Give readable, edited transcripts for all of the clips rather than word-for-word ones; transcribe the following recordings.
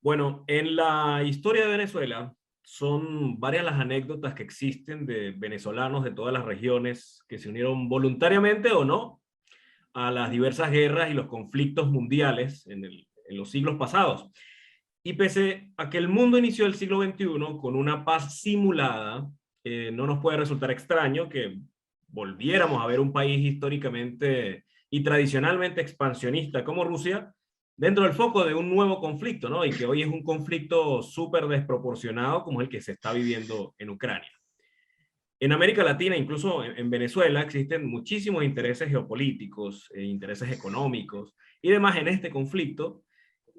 Bueno, en la historia de Venezuela son varias las anécdotas que existen de venezolanos de todas las regiones que se unieron voluntariamente o no a las diversas guerras y los conflictos mundiales en los siglos pasados. Y pese a que el mundo inició el siglo XXI con una paz simulada, no nos puede resultar extraño que volviéramos a ver un país históricamente y tradicionalmente expansionista como Rusia dentro del foco de un nuevo conflicto, ¿no? Y que hoy es un conflicto súper desproporcionado como el que se está viviendo en Ucrania. En América Latina, incluso en Venezuela, existen muchísimos intereses geopolíticos, intereses económicos y demás en este conflicto,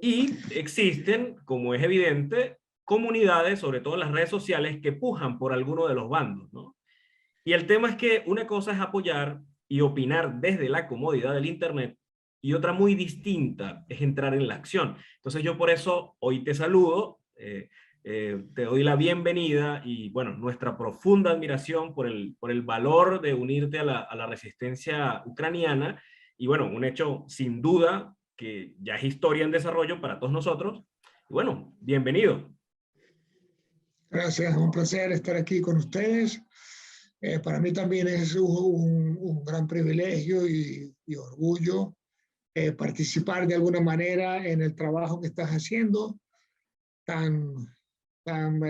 y existen, como es evidente, comunidades, sobre todo en las redes sociales, que pujan por alguno de los bandos, ¿no? Y el tema es que una cosa es apoyar y opinar desde la comodidad del Internet y otra muy distinta es entrar en la acción. Entonces yo por eso hoy te saludo, te doy la bienvenida y bueno, nuestra profunda admiración por el valor de unirte a la resistencia ucraniana y bueno, un hecho sin duda que ya es historia en desarrollo para todos nosotros. Y bueno, bienvenido. Gracias, un placer estar aquí con ustedes. Para mí también es un gran privilegio y orgullo participar de alguna manera en el trabajo que estás haciendo, tan, tan,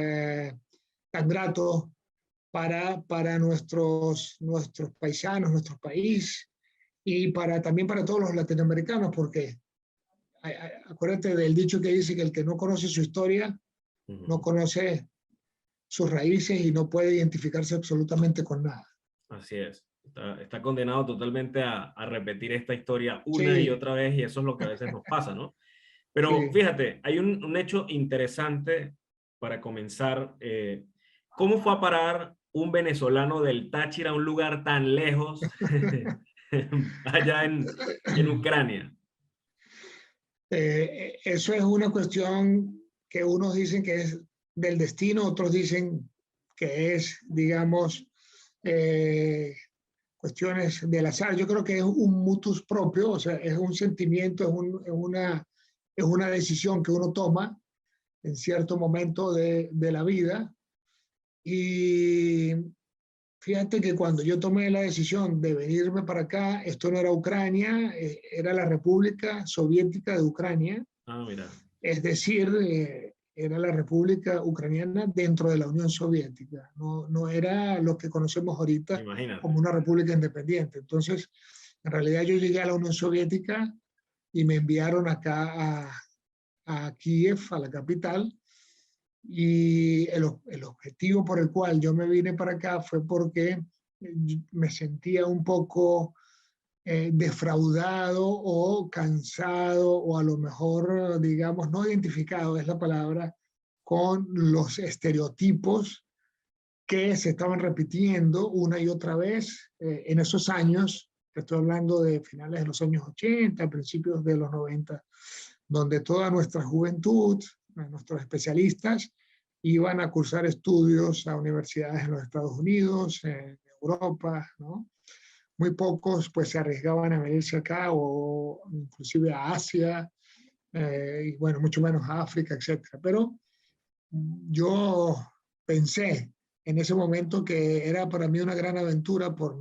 tan grato para nuestros paisanos, nuestro país y también para todos los latinoamericanos, porque acuérdate del dicho que dice que el que no conoce su historia no conoce sus raíces y no puede identificarse absolutamente con nada. Así es. Está condenado totalmente a repetir esta historia una y Sí, otra vez y eso es lo que a veces nos pasa, ¿no? Pero sí. fíjate, hay un hecho interesante para comenzar. ¿Cómo fue a parar un venezolano del Táchira a un lugar tan lejos allá en Ucrania? Eso es una cuestión que unos dicen que es del destino, otros dicen que es, digamos, eh, cuestiones del azar. Yo creo que es un mutus propio, o sea, es un sentimiento, es una decisión que uno toma en cierto momento de la vida. Y fíjate que cuando yo tomé la decisión de venirme para acá, esto no era Ucrania, era la República Soviética de Ucrania, Ah, mira, es decir, era la República Ucraniana dentro de la Unión Soviética, no era lo que conocemos ahorita imagínate. como una república independiente. Entonces, en realidad yo llegué a la Unión Soviética y me enviaron acá a Kiev, a la capital, y el objetivo por el cual yo me vine para acá fue porque me sentía un poco defraudado o cansado o a lo mejor, digamos, no identificado es la palabra, con los estereotipos que se estaban repitiendo una y otra vez en esos años. Estoy hablando de finales de los años 80, principios de los 90, donde toda nuestra juventud, nuestros especialistas, iban a cursar estudios a universidades en los Estados Unidos, en Europa, ¿no? Muy pocos pues se arriesgaban a venirse acá o inclusive a Asia, y bueno, mucho menos a África, etcétera. Pero yo pensé en ese momento que era para mí una gran aventura por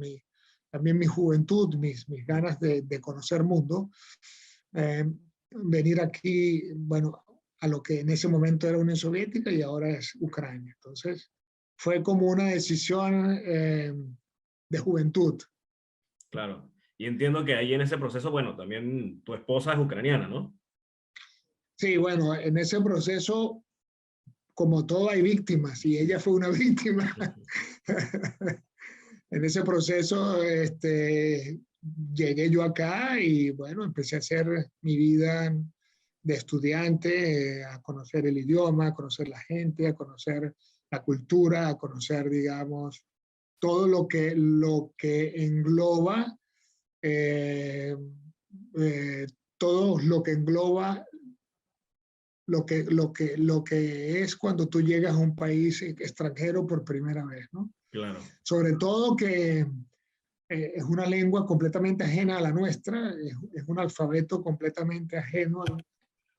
también mi juventud, mis ganas de conocer mundo, eh, venir aquí, bueno, a lo que en ese momento era Unión Soviética y ahora es Ucrania. Entonces, fue como una decisión de juventud. Claro. Y entiendo que ahí en ese proceso, bueno, también tu esposa es ucraniana, ¿no? Sí, bueno, en ese proceso, como todo, hay víctimas y ella fue una víctima. En ese proceso, llegué yo acá y bueno, empecé a hacer mi vida de estudiante, a conocer el idioma, a conocer la gente, a conocer la cultura, a conocer, digamos, todo lo que engloba, eh, eh, todo lo que engloba lo que es cuando tú llegas a un país extranjero por primera vez, ¿no? Claro. Sobre todo que es una lengua completamente ajena a la nuestra, es un alfabeto completamente ajeno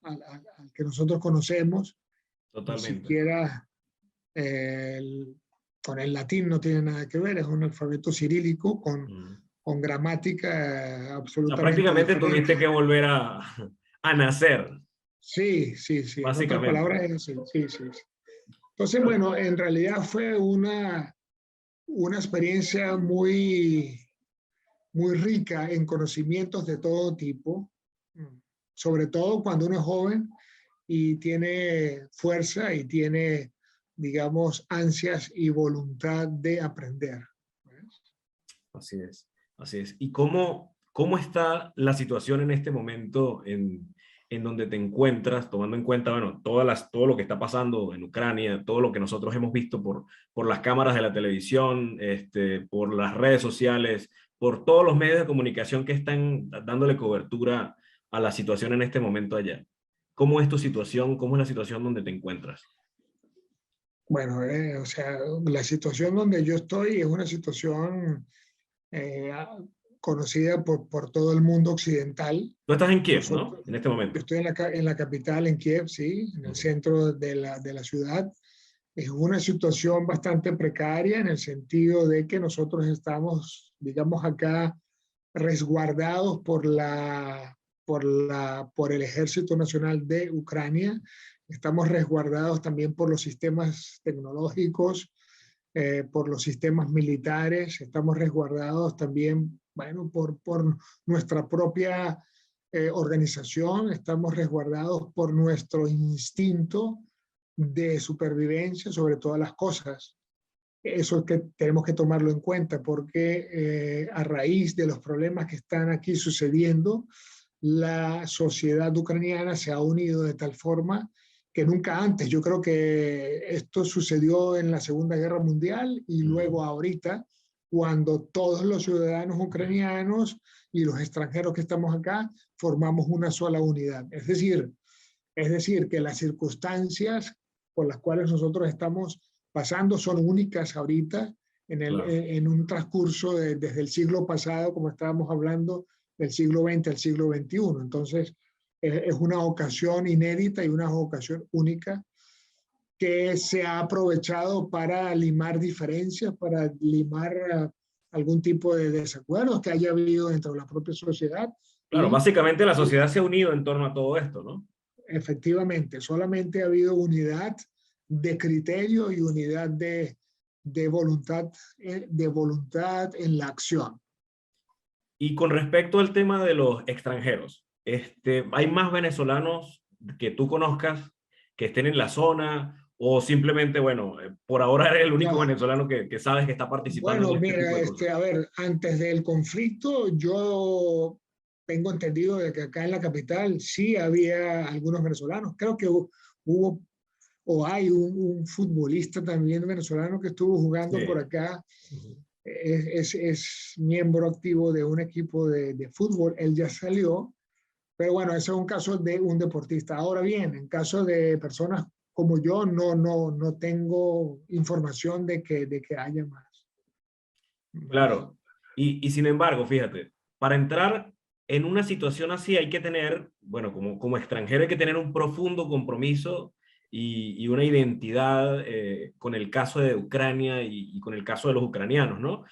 al que nosotros conocemos. Ni Totalmente. siquiera con el latín no tiene nada que ver, es un alfabeto cirílico Mm. con gramática O sea, absolutamente prácticamente diferente. tuviste que volver a nacer, Sí, sí, sí, en otras básicamente. palabras es así, sí, sí, sí. Entonces, bueno, en realidad fue una experiencia muy rica en conocimientos de todo tipo, sobre todo cuando uno es joven y tiene fuerza y tiene, digamos, ansias y voluntad de aprender. Así es, así es. ¿Y cómo está la situación en este momento en donde te encuentras, tomando en cuenta, bueno, todo lo que está pasando en Ucrania, todo lo que nosotros hemos visto por las cámaras de la televisión, por las redes sociales, por todos los medios de comunicación que están dándole cobertura a la situación en este momento allá? ¿Cómo es tu situación? ¿Cómo es la situación donde te encuentras? Bueno, o sea, la situación donde yo estoy es una situación eh, conocida por todo el mundo occidental. Tú estás en Kiev, ¿no? Nosotros, En este yo momento. estoy en la capital, en Kiev, sí, en el Ujú. centro de la ciudad. Es una situación bastante precaria en el sentido de que nosotros estamos, digamos, acá resguardados por el Ejército Nacional de Ucrania. Estamos resguardados también por los sistemas tecnológicos, por los sistemas militares. Estamos resguardados también, bueno, por nuestra propia organización. Estamos resguardados por nuestro instinto de supervivencia sobre todas las cosas. Eso es que tenemos que tomarlo en cuenta porque a raíz de los problemas que están aquí sucediendo, la sociedad ucraniana se ha unido de tal forma que nunca antes. Yo creo que esto sucedió en la Segunda Guerra Mundial y Ujú. luego ahorita, cuando todos los ciudadanos ucranianos y los extranjeros que estamos acá formamos una sola unidad. Es decir, que las circunstancias por las cuales nosotros estamos pasando son únicas ahorita Claro. en un transcurso desde el siglo pasado, como estábamos hablando, del siglo XX al siglo XXI. Entonces, es una ocasión inédita y una ocasión única que se ha aprovechado para limar diferencias, para limar algún tipo de desacuerdos que haya habido dentro de la propia sociedad Claro, y básicamente la sociedad se ha unido en torno a todo esto, ¿no? efectivamente, solamente ha habido unidad de criterio y unidad de voluntad en la acción. Y con respecto al tema de los extranjeros, ¿hay más venezolanos que tú conozcas que estén en la zona o simplemente, bueno, por ahora eres el único No, venezolano que sabes que está participando en bueno, este tipo mira, de cosas? a ver, antes del conflicto yo tengo entendido de que acá en la capital sí había algunos venezolanos. Creo que hubo o hay un futbolista también venezolano que estuvo jugando por Sí. acá. Ujú. Es miembro activo de un equipo de fútbol. Él ya salió. Pero bueno, ese es un caso de un deportista. Ahora bien, en caso de personas como yo, no tengo información de que haya más. ¿Ves? Claro. Y sin embargo, fíjate, para entrar en una situación así hay que tener, bueno, como extranjero hay que tener un profundo compromiso y una identidad con el caso de Ucrania y con el caso de los ucranianos, ¿no?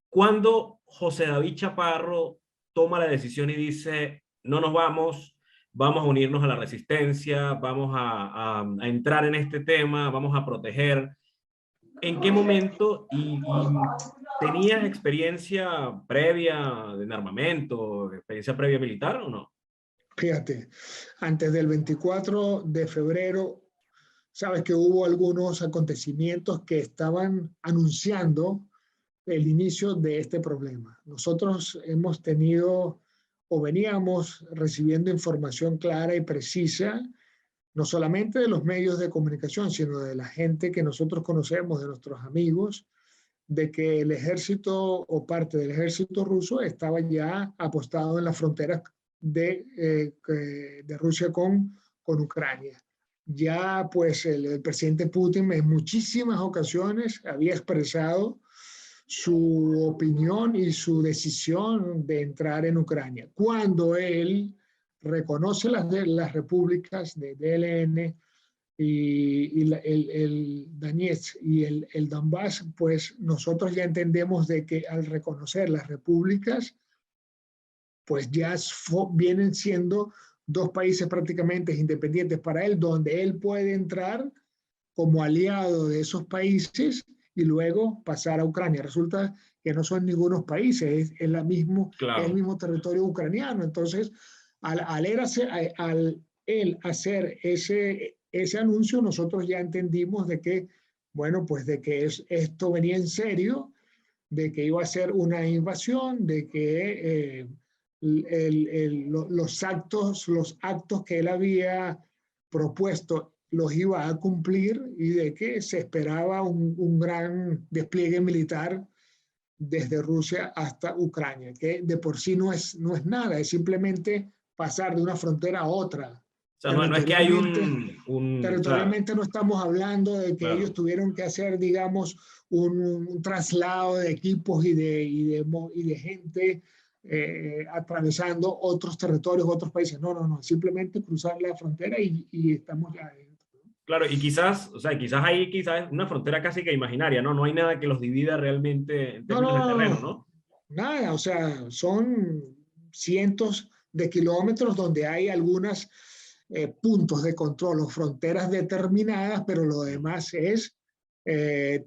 Cuando José David Chaparro toma la decisión y dice, no nos vamos, vamos a unirnos a la resistencia, vamos a entrar en este tema, vamos a proteger. ¿En qué momento y tenías experiencia previa en armamento, experiencia previa militar o no? Fíjate, antes del 24 de febrero, sabes que hubo algunos acontecimientos que estaban anunciando el inicio de este problema. Nosotros hemos tenido o veníamos recibiendo información clara y precisa, no solamente de los medios de comunicación, sino de la gente que nosotros conocemos, de nuestros amigos, de que el ejército o parte del ejército ruso estaba ya apostado en las fronteras de Rusia con Ucrania. Ya pues el presidente Putin en muchísimas ocasiones había expresado su opinión y su decisión de entrar en Ucrania. Cuando él reconoce las repúblicas de DLN y el Donetsk y el Donbass, pues nosotros ya entendemos de que al reconocer las repúblicas, pues ya vienen siendo dos países prácticamente independientes para él, donde él puede entrar como aliado de esos países y luego pasar a Ucrania. Resulta que no son ningunos países, es el Claro. mismo territorio ucraniano. Entonces, al él hacer ese anuncio, nosotros ya entendimos de que, bueno, pues de que esto venía en serio, de que iba a ser una invasión, de que los actos que él había propuesto los iba a cumplir y de que se esperaba un gran despliegue militar desde Rusia hasta Ucrania, que de por sí no es nada, es simplemente pasar de una frontera a otra. O sea, no es que hay Territorialmente, o sea, territorialmente no estamos hablando de que ellos claro. tuvieron que hacer, digamos, un traslado de equipos y de gente atravesando otros territorios, otros países. No, no, no, simplemente cruzar la frontera y estamos ya adentro. Claro, y quizás, o sea, quizás ahí quizás es una frontera casi que imaginaria, ¿no? No hay nada que los divida realmente en No, no, términos de no, terreno, no, ¿no? nada, o sea, son cientos de kilómetros donde hay algunos puntos de control o fronteras determinadas, pero lo demás es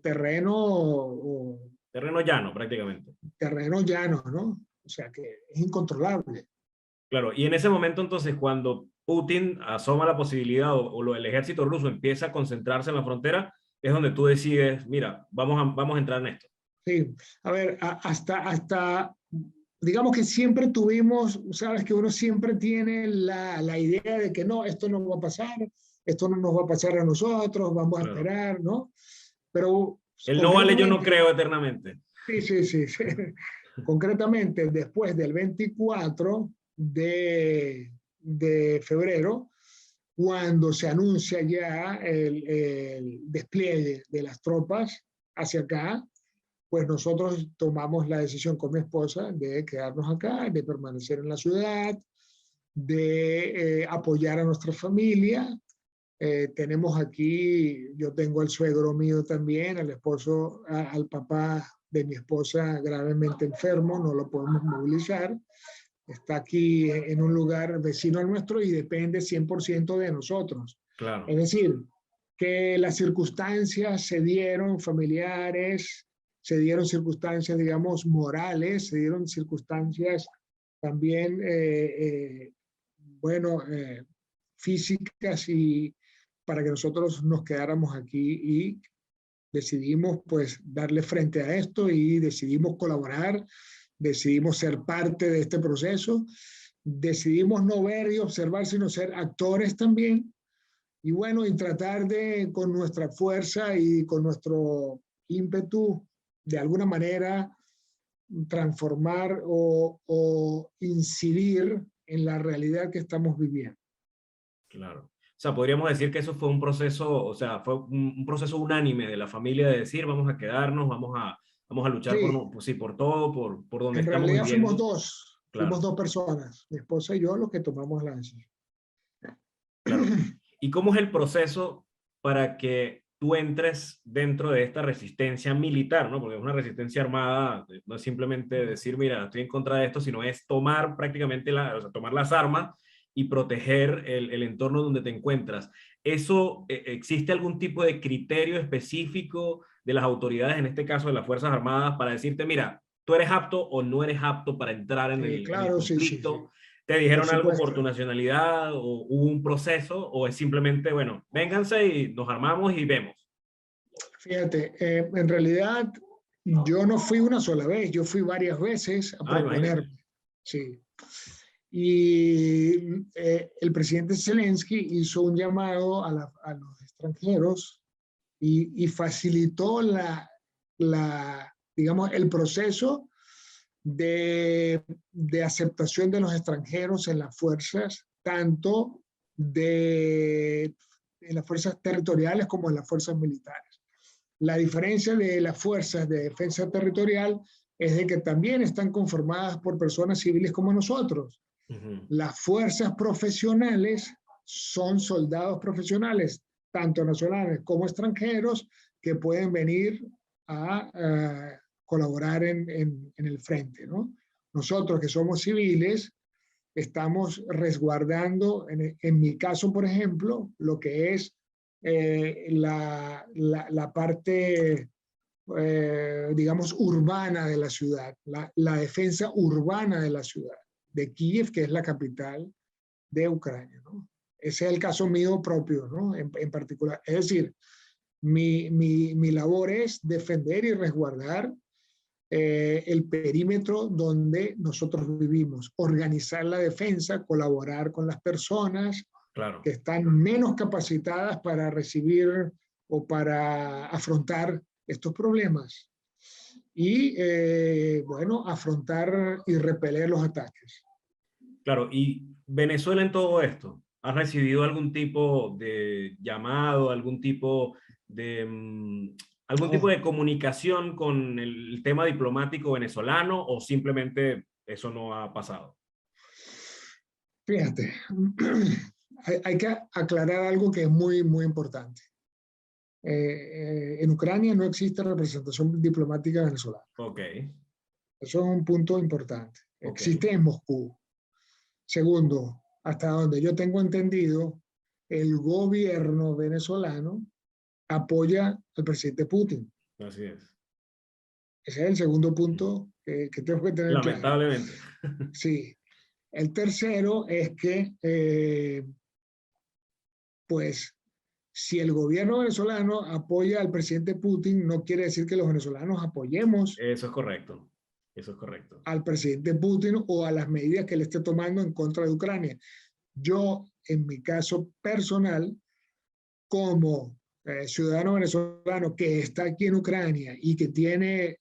terreno Terreno llano, prácticamente. terreno llano, ¿no? O sea que es incontrolable. Claro, y en ese momento entonces cuando Putin asoma la posibilidad o el ejército ruso empieza a concentrarse en la frontera, es donde tú decides, mira, vamos a entrar en esto. Sí, a ver, digamos que siempre tuvimos, sabes que uno siempre tiene la idea de que no, esto no va a pasar, esto no nos va a pasar a nosotros, vamos a Claro. esperar, ¿no? Pero El no vale yo no concretamente, creo eternamente. sí, sí, sí, sí. Concretamente, después del 24 de febrero, cuando se anuncia ya el despliegue de las tropas hacia acá, pues nosotros tomamos la decisión con mi esposa de quedarnos acá, de permanecer en la ciudad, de apoyar a nuestra familia. Tenemos aquí, yo tengo al suegro mío también, al esposo, al papá de mi esposa gravemente enfermo, no lo podemos movilizar. Está aquí en un lugar vecino al nuestro y depende 100% de nosotros. Es Claro, decir, que las circunstancias se dieron familiares, se dieron circunstancias, digamos, morales, se dieron circunstancias también, bueno, físicas y para que nosotros nos quedáramos aquí y decidimos pues darle frente a esto y decidimos colaborar, decidimos ser parte de este proceso, decidimos no ver y observar, sino ser actores también y bueno, y tratar de con nuestra fuerza y con nuestro ímpetu, de alguna manera, transformar o incidir en la realidad que estamos viviendo. claro. O sea, podríamos decir que eso fue un proceso, o sea, fue un proceso unánime de la familia de decir, vamos a quedarnos, vamos a luchar por, Sí, pues sí, por todo, por donde en estamos realidad viviendo. fuimos Claro, dos personas, mi esposa y yo, los que tomamos la decisión. claro. ¿Y cómo es el proceso para que tú entres dentro de esta resistencia militar, ¿no? Porque es una resistencia armada, no es simplemente decir, mira, estoy en contra de esto, sino es tomar prácticamente o sea, tomar las armas y proteger el entorno donde te encuentras. ¿Eso existe algún tipo de criterio específico de las autoridades, en este caso de las Fuerzas Armadas, para decirte, mira, tú eres apto o no eres apto para entrar Sí, en el claro, sí, sí, sí, conflicto? ¿Te por dijeron algo por supuesto. tu nacionalidad o hubo un proceso o es simplemente, bueno, vénganse y nos armamos y vemos? Fíjate, en realidad yo no fui una sola vez, yo fui varias veces a Ah, imagínate. proponerme, sí. Y el presidente Zelensky hizo un llamado a los extranjeros y facilitó digamos, el proceso de aceptación de los extranjeros en las fuerzas, tanto en las fuerzas territoriales como en las fuerzas militares. La diferencia de las fuerzas de defensa territorial es de que también están conformadas por personas civiles como nosotros. Ujú. Las fuerzas profesionales son soldados profesionales, tanto nacionales como extranjeros, que pueden venir a colaborar en el frente, ¿no? Nosotros que somos civiles, estamos resguardando, en mi caso, por ejemplo, lo que es la parte, digamos, urbana de la ciudad, la defensa urbana de la ciudad, de Kiev, que es la capital de Ucrania, ¿no? Ese es el caso mío propio, ¿no? En particular. Es decir, mi labor es defender y resguardar el perímetro donde nosotros vivimos, organizar la defensa, colaborar con las personas Claro. que están menos capacitadas para recibir o para afrontar estos problemas y, bueno, afrontar y repeler los ataques. Claro, y Venezuela en todo esto, ¿has recibido algún tipo de llamado, algún tipo Oh, de comunicación con el tema diplomático venezolano o simplemente eso no ha pasado? fíjate, hay que aclarar algo que es muy, muy importante. En Ucrania no existe representación diplomática venezolana. Ok, Eso es un punto importante. ok, Existe en Moscú. Segundo, hasta donde yo tengo entendido, el gobierno venezolano apoya al presidente Putin. así es. Ese es el segundo punto que tengo que tener claro. Lamentablemente. Sí. El tercero es que, pues, si el gobierno venezolano apoya al presidente Putin, no quiere decir que los venezolanos apoyemos Eso es correcto. Eso es correcto. al presidente Putin o a las medidas que él esté tomando en contra de Ucrania. Yo, en mi caso personal, como ciudadano venezolano que está aquí en Ucrania y que tiene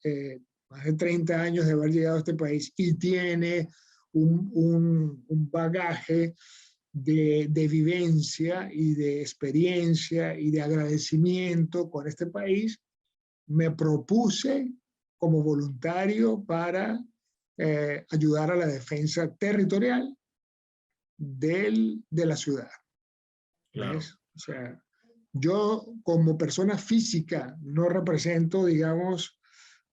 más de 30 años de haber llegado a este país y tiene un bagaje de vivencia y de experiencia y de agradecimiento con este país, me propuse como voluntario para ayudar a la defensa territorial de la ciudad. Claro, ¿Ves? O sea, yo como persona física no represento, digamos,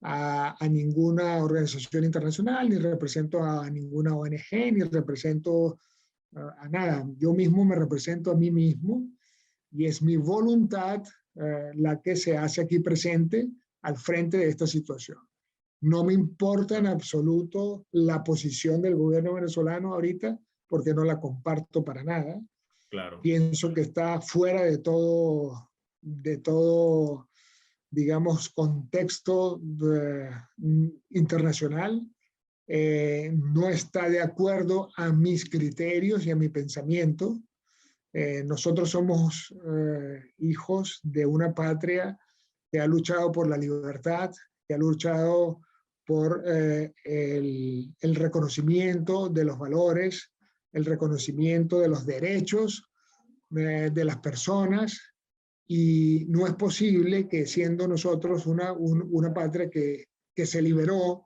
a ninguna organización internacional, ni represento a ninguna ONG, ni represento a nada. Yo mismo me represento a mí mismo y es mi voluntad la que se hace aquí presente al frente de esta situación. No me importa en absoluto la posición del gobierno venezolano ahorita, porque no la comparto para nada. claro. Pienso que está fuera de todo, digamos, contexto internacional. No está de acuerdo a mis criterios y a mi pensamiento. Nosotros somos hijos de una patria que ha luchado por la libertad, que ha luchado por el reconocimiento de los valores, el reconocimiento de los derechos de las personas, y no es posible que siendo nosotros una patria que se liberó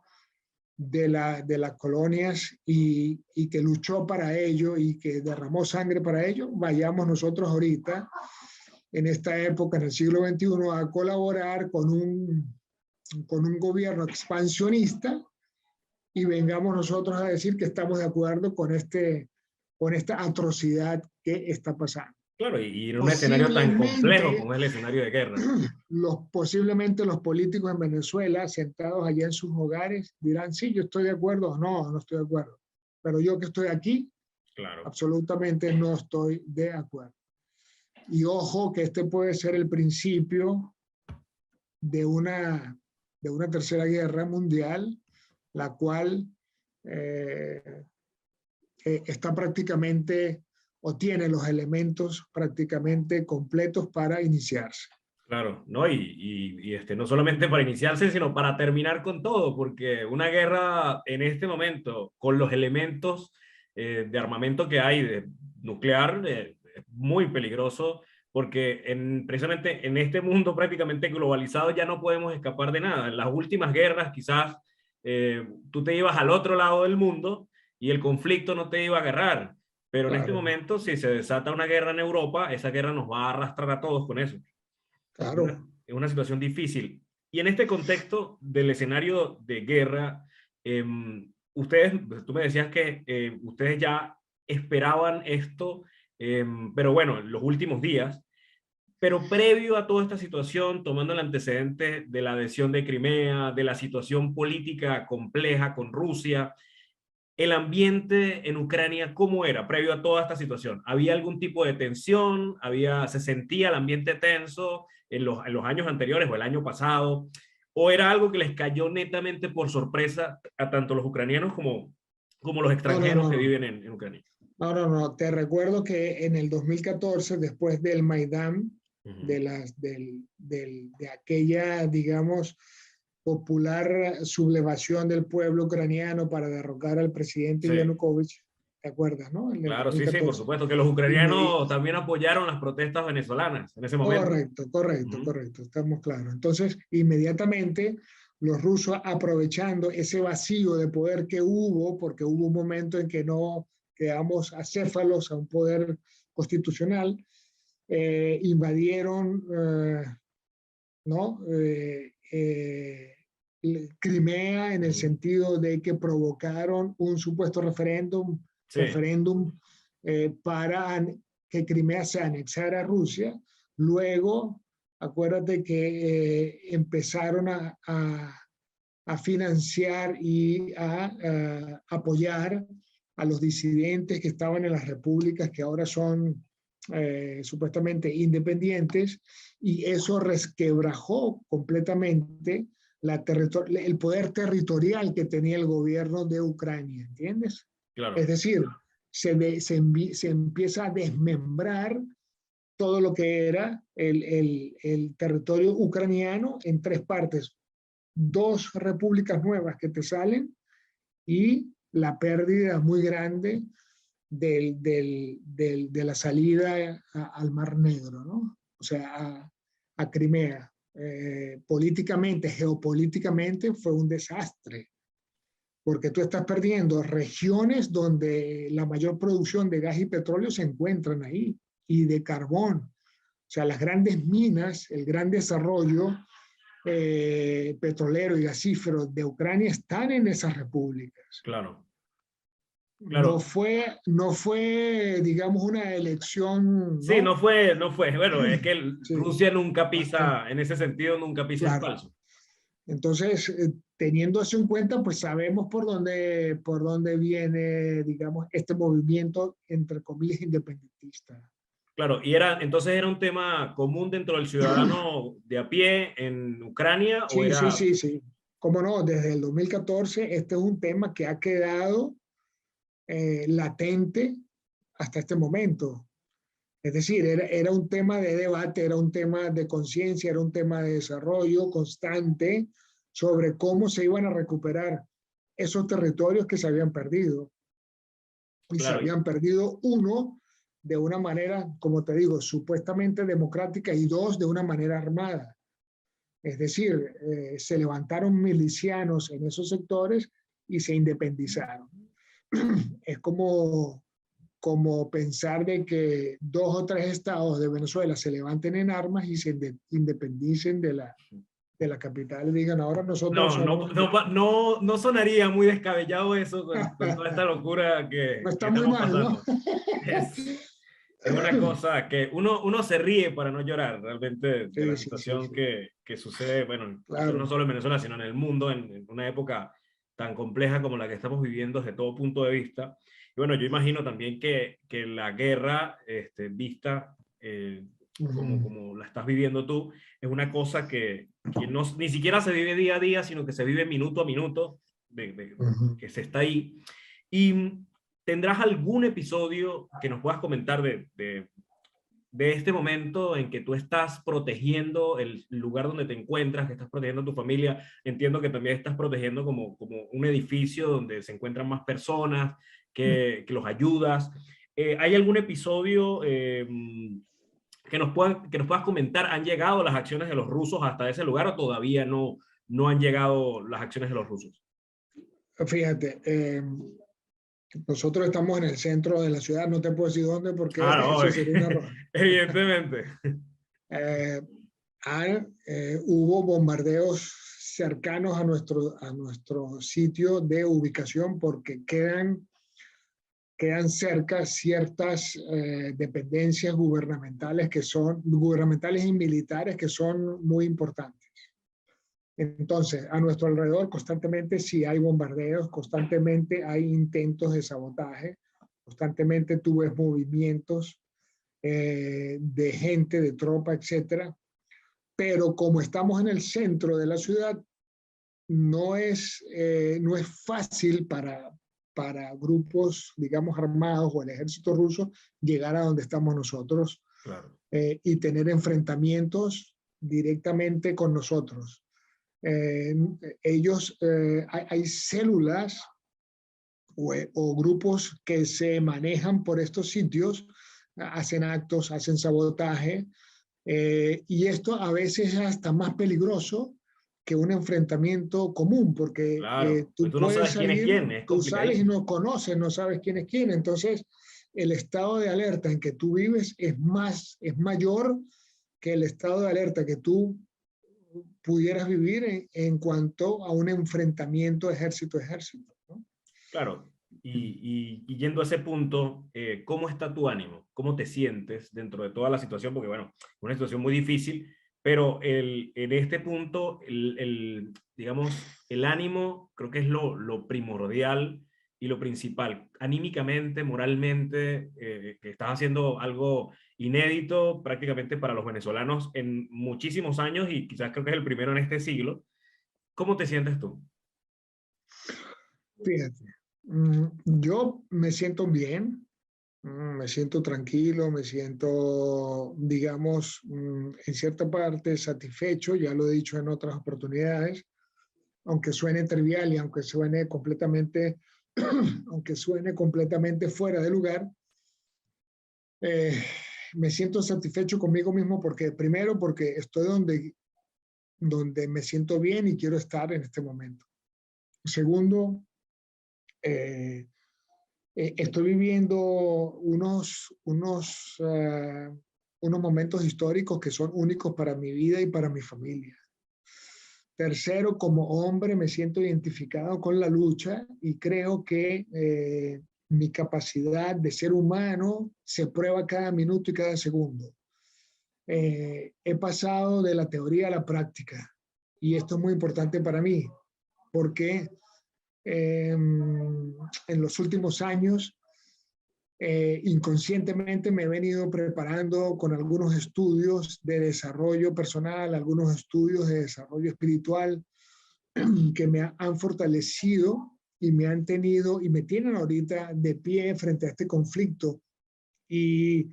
de las colonias y que luchó para ello y que derramó sangre para ello, vayamos nosotros ahorita, en esta época, en el siglo XXI, a colaborar con un gobierno expansionista y vengamos nosotros a decir que estamos de acuerdo con esta atrocidad que está pasando. Claro, y en un escenario tan complejo Posiblemente como es el escenario de guerra. posiblemente los políticos en Venezuela, sentados allá en sus hogares, dirán, sí, yo estoy de acuerdo o no, no estoy de acuerdo. Pero yo que estoy aquí, Claro, absolutamente no estoy de acuerdo. Y ojo que este puede ser el principio de de una tercera guerra mundial, la cual eh, está prácticamente o tiene los elementos prácticamente completos para iniciarse. claro, ¿no? No solamente para iniciarse, sino para terminar con todo, porque una guerra en este momento, con los elementos de armamento que hay de nuclear, es muy peligroso, porque precisamente en este mundo prácticamente globalizado ya no podemos escapar de nada. En las últimas guerras quizás tú te ibas al otro lado del mundo y el conflicto no te iba a agarrar. Pero en este Claro, momento, si se desata una guerra en Europa, esa guerra nos va a arrastrar a todos con eso. claro. Es una situación difícil. Y en este contexto del escenario de guerra, ustedes, tú me decías que ustedes ya esperaban esto, pero bueno, en los últimos días, pero previo a toda esta situación, tomando el antecedente de la adhesión de Crimea, de la situación política compleja con Rusia, el ambiente en Ucrania, ¿cómo era previo a toda esta situación? ¿Había algún tipo de tensión? ¿Se sentía el ambiente tenso en los años anteriores o el año pasado? ¿O era algo que les cayó netamente por sorpresa a tanto los ucranianos como los No, no, extranjeros que no. viven en Ucrania? No, no, no. Te recuerdo que en el 2014, después del Maidán, Ujú. de aquella, digamos, popular sublevación del pueblo ucraniano para derrocar al presidente Sí, Yanukovych, ¿te acuerdas, no? En el claro, sí, sí, por 2014. supuesto, que los Inmedi ucranianos también apoyaron las protestas venezolanas en ese momento. Correcto, correcto, Ujú. correcto, estamos claros. Entonces, inmediatamente los rusos, aprovechando ese vacío de poder que hubo, porque hubo un momento en que no quedamos acéfalos a un poder constitucional, invadieron, ¿no? Crimea, en el Ujú. sentido de que provocaron un supuesto Sí, referéndum para que Crimea se anexara a Rusia. Luego, acuérdate que empezaron a financiar y a apoyar a los disidentes que estaban en las repúblicas que ahora son supuestamente independientes, y eso resquebrajó completamente el poder territorial que tenía el gobierno de Ucrania, ¿entiendes? Es claro, decir, se empieza a desmembrar todo lo que era el territorio ucraniano en tres partes: dos repúblicas nuevas que te salen y la pérdida muy grande de la salida al Mar Negro, ¿no? O sea, a Crimea. Políticamente, geopolíticamente fue un desastre, porque tú estás perdiendo regiones donde la mayor producción de gas y petróleo se encuentran ahí, y de carbón. O sea, las grandes minas, el gran desarrollo petrolero y gasífero de Ucrania están en esas repúblicas. claro, No claro. fue, no fue, digamos, una elección, Sí, ¿no? no fue. Bueno, es que Sí, Rusia nunca bastante pisa, en ese sentido, nunca pisa el claro. falso. Entonces, teniendo eso en cuenta, pues sabemos por dónde viene, digamos, este movimiento, entre comillas, independentista. Claro, y entonces era un tema común dentro del ciudadano de a pie en Ucrania o Sí, sí, era, sí, sí. Cómo no, desde el 2014 este es un tema que ha quedado latente hasta este momento. Es decir, era un tema de debate, era un tema de conciencia, era un tema de desarrollo constante sobre cómo se iban a recuperar esos territorios que se habían perdido. Y se claro, habían perdido, uno, de una manera, como te digo, supuestamente democrática, y dos, de una manera armada. Es decir, se levantaron milicianos en esos sectores y se independizaron. Es como pensar de que dos o tres estados de Venezuela se levanten en armas y se independicen de la capital y digan, ahora nosotros somos, no sonaría muy descabellado eso con toda esta locura no que está muy estamos mal, ¿no? pasando. Es, es una cosa que uno se ríe para no llorar realmente de la Sí, sí, sí, situación sí, que sucede, bueno, quizás no claro. solo en Venezuela, sino en el mundo, en una época tan compleja como la que estamos viviendo desde todo punto de vista. Y bueno, yo imagino también que la guerra vista Ujú, como la estás viviendo tú, es una cosa que no, ni siquiera se vive día a día, sino que se vive minuto a minuto, ujú. que se está ahí. Y ¿tendrás algún episodio que nos puedas comentar de este momento en que tú estás protegiendo el lugar donde te encuentras, que estás protegiendo a tu familia? Entiendo que también estás protegiendo como un edificio donde se encuentran más personas, que los ayudas. ¿Hay algún episodio que nos puedas comentar? ¿Han llegado las acciones de los rusos hasta ese lugar o todavía no han llegado las acciones de los rusos? Fíjate, Nosotros estamos en el centro de la ciudad, no te puedo decir dónde porque Ah, no, eso sería un error. evidentemente. Eh, Hubo bombardeos cercanos a nuestro sitio de ubicación porque quedan cerca ciertas dependencias gubernamentales gubernamentales y militares que son muy importantes. Entonces, a nuestro alrededor constantemente sí hay bombardeos, constantemente hay intentos de sabotaje, constantemente tú ves movimientos de gente, de tropa, etcétera. Pero como estamos en el centro de la ciudad, no es fácil para grupos, digamos, armados o el ejército ruso llegar a donde estamos nosotros Claro. y tener enfrentamientos directamente con nosotros. Hay células o grupos que se manejan por estos sitios, hacen actos, hacen sabotaje, y esto a veces es hasta más peligroso que un enfrentamiento común, porque Claro, pues tú tú no puedes sabes quién es salir, quién, es tú sales y complicadísimo. no conoces, no sabes quién es quién. Entonces, el estado de alerta en que tú vives es mayor que el estado de alerta que tú pudieras vivir en cuanto a un enfrentamiento ejército-ejército, ¿no? Claro, y yendo a ese punto, ¿cómo está tu ánimo? ¿Cómo te sientes dentro de toda la situación? Porque, bueno, es una situación muy difícil, pero en este punto, digamos, el ánimo creo que es lo primordial y lo principal. Anímicamente, moralmente, que estás haciendo algo inédito prácticamente para los venezolanos en muchísimos años y quizás creo que es el primero en este siglo. ¿Cómo te sientes tú? Fíjate, yo me siento bien, me siento tranquilo, me siento, digamos, en cierta parte satisfecho, ya lo he dicho en otras oportunidades, aunque suene trivial y aunque suene completamente, aunque suene completamente fuera de lugar, eh, me siento satisfecho conmigo mismo porque, primero, porque estoy donde me siento bien y quiero estar en este momento. Segundo, eh, estoy viviendo unos momentos históricos que son únicos para mi vida y para mi familia. Tercero, como hombre me siento identificado con la lucha y creo que mi capacidad de ser humano se prueba cada minuto y cada segundo. He pasado de la teoría a la práctica y esto es muy importante para mí porque en los últimos años inconscientemente me he venido preparando con algunos estudios de desarrollo personal, algunos estudios de desarrollo espiritual que me han fortalecido y me han tenido y me tienen ahorita de pie frente a este conflicto. Y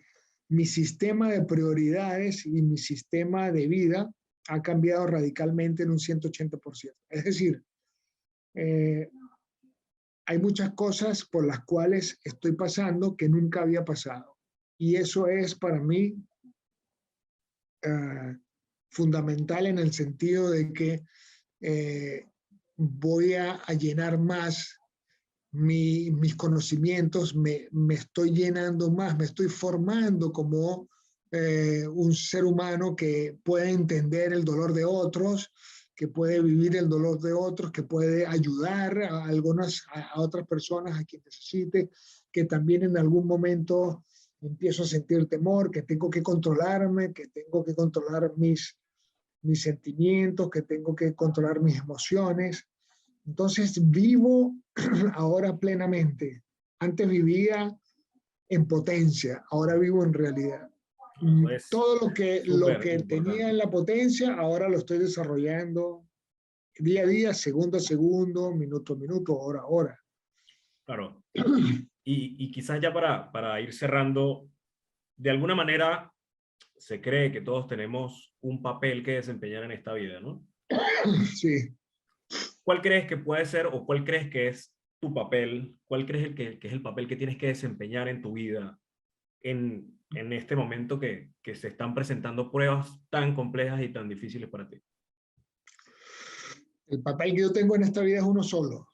mi sistema de prioridades y mi sistema de vida ha cambiado radicalmente en un 180%. Es decir, eh, hay muchas cosas por las cuales estoy pasando que nunca había pasado. Y eso es para mí uh, fundamental en el sentido de que voy a llenar más mis conocimientos, me estoy llenando más, me estoy formando como un ser humano que puede entender el dolor de otros, que puede vivir el dolor de otros, que puede ayudar a otras personas a quien necesite, que también en algún momento empiezo a sentir temor, que tengo que controlarme, que tengo que controlar mis sentimientos, que tengo que controlar mis emociones. Entonces vivo ahora plenamente. Antes vivía en potencia, ahora vivo en realidad. Eso es Todo lo súper que tenía importante. en la potencia, ahora lo estoy desarrollando día a día, segundo a segundo, minuto a minuto, hora a hora. Claro, y quizás ya para ir cerrando, de alguna manera se cree que todos tenemos un papel que desempeñar en esta vida, ¿no? Sí, ¿Cuál crees que puede ser o cuál crees que es tu papel? ¿Cuál crees que es el papel que tienes que desempeñar en tu vida en este momento que se están presentando pruebas tan complejas y tan difíciles para ti? el papel que yo tengo en esta vida es uno solo.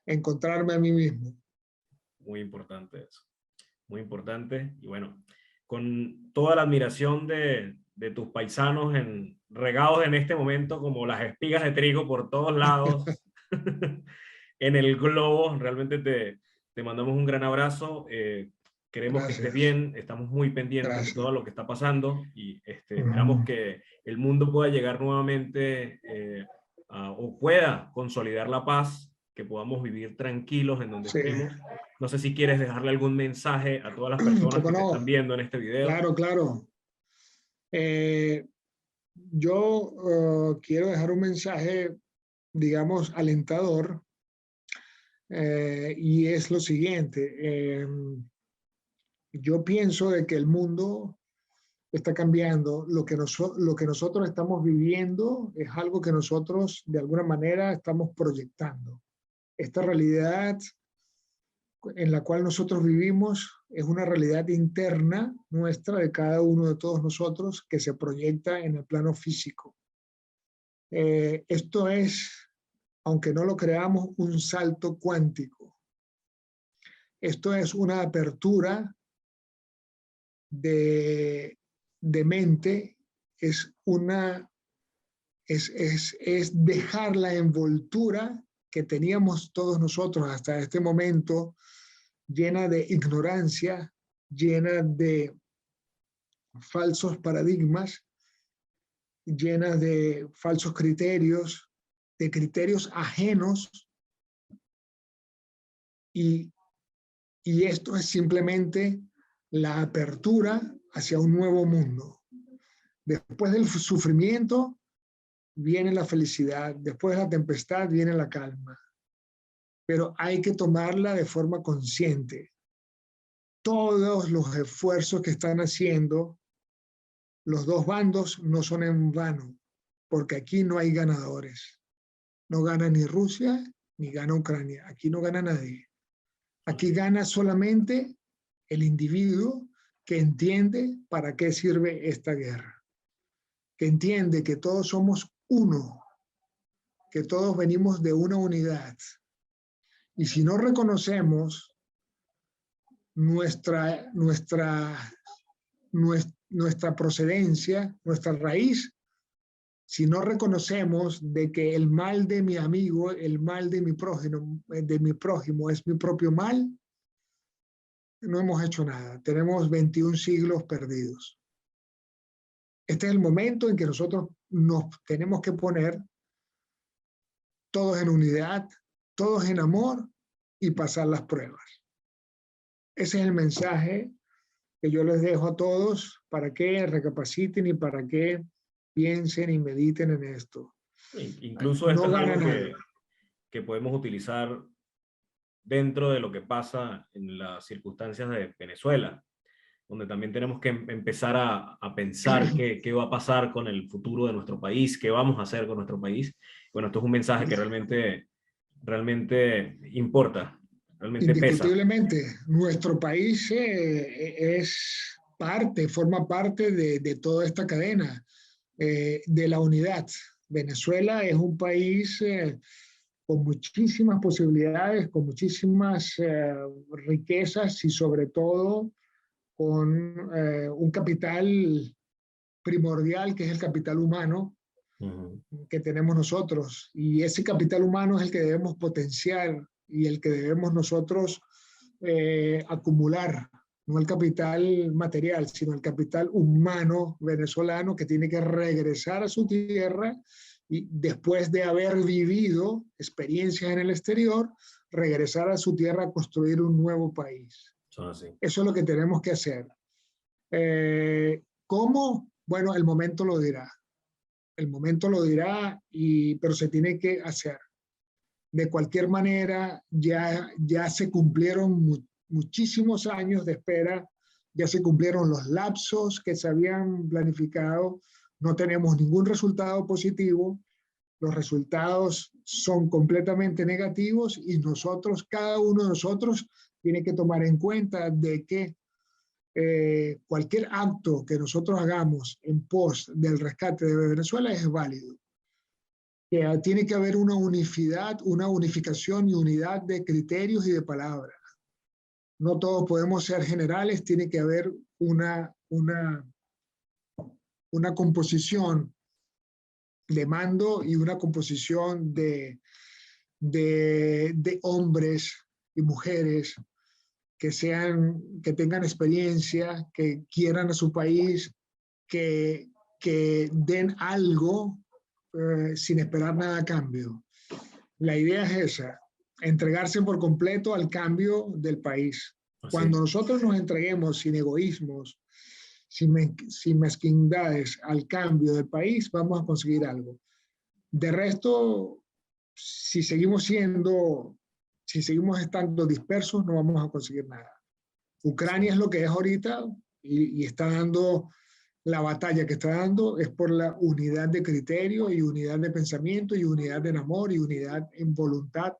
encontrarme a mí mismo. Muy importante eso. Muy importante. Y bueno, con toda la admiración de tus paisanos regados en este momento como las espigas de trigo por todos lados en el globo, realmente te mandamos un gran abrazo. Queremos que estés Gracias, bien, estamos muy pendientes de gracias. todo lo que está pasando y esperamos que el mundo pueda llegar nuevamente o pueda consolidar la paz, que podamos vivir tranquilos en donde Sí, estemos. No sé si quieres dejarle algún mensaje a todas las personas cómo que te están no, viendo en este video. claro, claro. Eh, yo quiero dejar un mensaje, digamos, alentador, y es lo siguiente. Yo pienso de que el mundo está cambiando. Lo que nosotros estamos viviendo es algo que nosotros de alguna manera estamos proyectando. Esta realidad en la cual nosotros vivimos es una realidad interna nuestra, de cada uno de todos nosotros, que se proyecta en el plano físico. Esto es, aunque no lo creamos, un salto cuántico. Esto es una apertura de mente, es dejar la envoltura que teníamos todos nosotros hasta este momento, llena de ignorancia, llena de falsos paradigmas, llena de falsos criterios, de criterios ajenos, y, y esto es simplemente la apertura hacia un nuevo mundo. Después del sufrimiento viene la felicidad, después de la tempestad viene la calma, pero hay que tomarla de forma consciente. Todos los esfuerzos que están haciendo los dos bandos no son en vano, porque aquí no hay ganadores. No gana ni Rusia ni gana Ucrania. Aquí no gana nadie. Aquí gana solamente el individuo que entiende para qué sirve esta guerra, que entiende que todos somos uno, que todos venimos de una unidad. Y si no reconocemos nuestra procedencia, nuestra raíz, si no reconocemos de que el mal de mi amigo, el mal de mi prójimo es mi propio mal, no hemos hecho nada. Tenemos 21 siglos perdidos. Este es el momento en que nosotros nos tenemos que poner todos en unidad, todos en amor y pasar las pruebas. Ese es el mensaje que yo les dejo a todos para que recapaciten y para que piensen y mediten en esto. Incluso esto No es gana algo nada. que podemos utilizar dentro de lo que pasa en las circunstancias de Venezuela, donde también tenemos que empezar a pensar qué va a pasar con el futuro de nuestro país, qué vamos a hacer con nuestro país. Bueno, esto es un mensaje que realmente importa, realmente pesa. Indiscutiblemente, nuestro país forma parte de toda esta cadena, de la unidad. Venezuela es un país con muchísimas posibilidades, con muchísimas riquezas y sobre todo con un capital primordial que es el capital humano que tenemos nosotros. Y ese capital humano es el que debemos potenciar y el que debemos nosotros acumular, no el capital material, sino el capital humano venezolano que tiene que regresar a su tierra y después de haber vivido experiencias en el exterior, regresar a su tierra a construir un nuevo país. Eso es lo que tenemos que hacer. ¿Cómo? Bueno, el momento lo dirá. El momento lo dirá, pero se tiene que hacer. De cualquier manera, ya se cumplieron muchísimos años de espera, ya se cumplieron los lapsos que se habían planificado, no tenemos ningún resultado positivo, los resultados son completamente negativos y nosotros, cada uno de nosotros, tiene que tomar en cuenta de que cualquier acto que nosotros hagamos en pos del rescate de Venezuela es válido. que tiene que haber una unificación y unidad de criterios y de palabras. No todos podemos ser generales, tiene que haber una composición de mando y una composición de hombres y mujeres que tengan experiencia, que quieran a su país, que den algo sin esperar nada a cambio. La idea es esa, entregarse por completo al cambio del país. Cuando nosotros nos entreguemos sin egoísmos, sin mezquindades al cambio del país, vamos a conseguir algo. De resto, si seguimos estando dispersos, no vamos a conseguir nada. Ucrania es lo que es ahorita y está dando la batalla que está dando es por la unidad de criterio y unidad de pensamiento y unidad en amor y unidad en voluntad.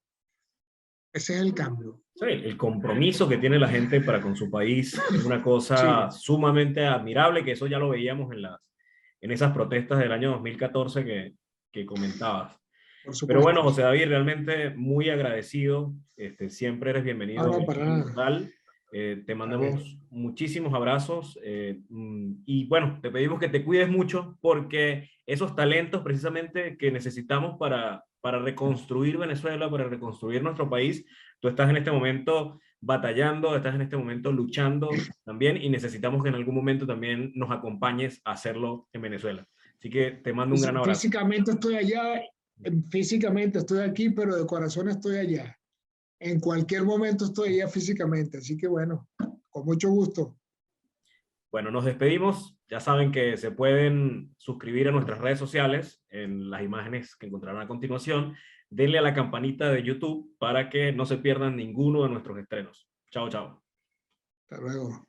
Ese es el cambio. Sí, el compromiso que tiene la gente para con su país es una cosa sumamente admirable, que eso ya lo veíamos en esas protestas del año 2014 que comentabas. Pero bueno, José David, realmente muy agradecido. Siempre eres bienvenido. Te mandamos muchísimos abrazos y bueno, te pedimos que te cuides mucho porque esos talentos precisamente que necesitamos para reconstruir Venezuela, para reconstruir nuestro país, tú estás en este momento batallando, estás en este momento luchando también y necesitamos que en algún momento también nos acompañes a hacerlo en Venezuela. Así que te mando un gran abrazo. Físicamente estoy allá, físicamente estoy aquí, pero de corazón estoy allá. En cualquier momento estoy allá físicamente, así que bueno, con mucho gusto. Bueno, nos despedimos. Ya saben que se pueden suscribir a nuestras redes sociales en las imágenes que encontrarán a continuación. Denle a la campanita de YouTube para que no se pierdan ninguno de nuestros estrenos. Chao, chao. Hasta luego.